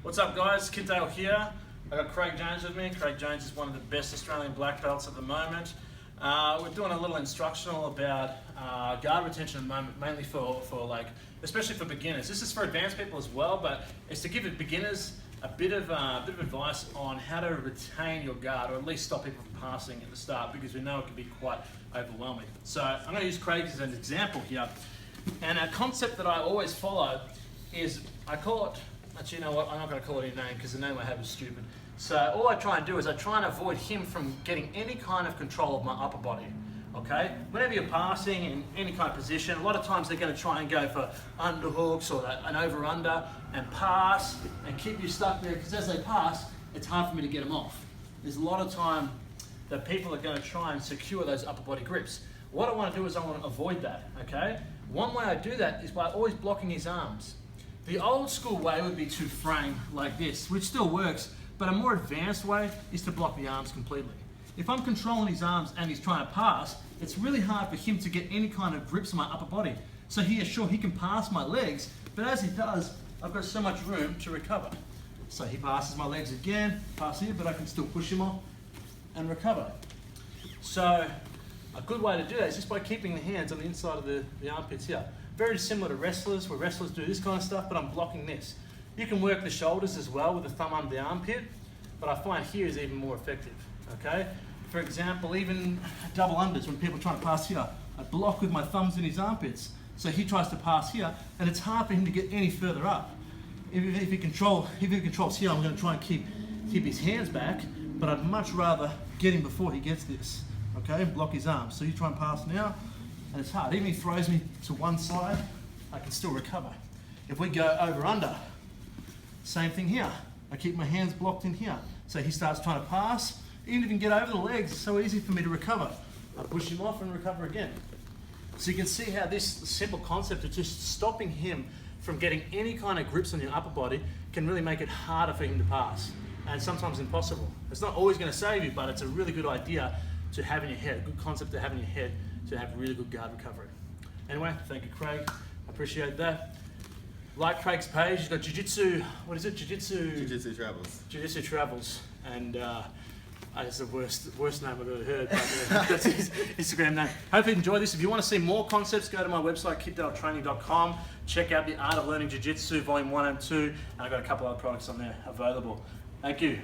What's up guys, Kit Dale here. I got Craig Jones with me. Craig Jones is one of the best Australian black belts at the moment. We're doing a little instructional about guard retention at the moment, mainly for like, especially for beginners. This is for advanced people as well, but it's to give beginners a bit of advice on how to retain your guard, or at least stop people from passing at the start, because we know it can be quite overwhelming. So I'm going to use Craig as an example here. And a concept that I always follow is, I call it, actually you know what, I'm not going to call it a name because the name I have is stupid. So all I try and do is I try and avoid him from getting any kind of control of my upper body. Okay? Whenever you're passing in any kind of position, a lot of times they're going to try and go for underhooks or an over-under and pass and keep you stuck there, because as they pass, it's hard for me to get them off. There's a lot of time that people are going to try and secure those upper body grips. What I want to do is I want to avoid that, okay? One way I do that is by always blocking his arms. The old school way would be to frame like this, which still works, but a more advanced way is to block the arms completely. If I'm controlling his arms and he's trying to pass, it's really hard for him to get any kind of grips on my upper body. So he can pass my legs, but as he does, I've got so much room to recover. So he passes my legs again, pass here, but I can still push him off and recover. So a good way to do that is just by keeping the hands on the inside of the armpits here. Very similar to wrestlers, where wrestlers do this kind of stuff, but I'm blocking this. You can work the shoulders as well with the thumb under the armpit, but I find here is even more effective, okay? For example, even double unders, when people are trying to pass here, I block with my thumbs in his armpits. So he tries to pass here, and it's hard for him to get any further up. If he controls here, I'm going to try and keep his hands back, but I'd much rather get him before he gets this, okay? And block his arms. So you try and pass now, and it's hard. Even if he throws me to one side, I can still recover. If we go over under, same thing here. I keep my hands blocked in here. So he starts trying to pass. Even if he can get over the legs, it's so easy for me to recover. I push him off and recover again. So you can see how this simple concept of just stopping him from getting any kind of grips on your upper body can really make it harder for him to pass, and sometimes impossible. It's not always going to save you, but it's a really good idea to have in your head, a good concept to have in your head to have really good guard recovery. Anyway, thank you, Craig. I appreciate that. Like Craig's page, you've got Jiu-Jitsu, what is it? Jiu-Jitsu Travels. Jiu-Jitsu Travels, and it's the worst name I've ever heard, but that's his Instagram name. Hope you enjoy this. If you want to see more concepts, go to my website, kitdaletraining.com. Check out the Art of Learning Jiu Jitsu, Volume 1 and 2, and I've got a couple other products on there available. Thank you.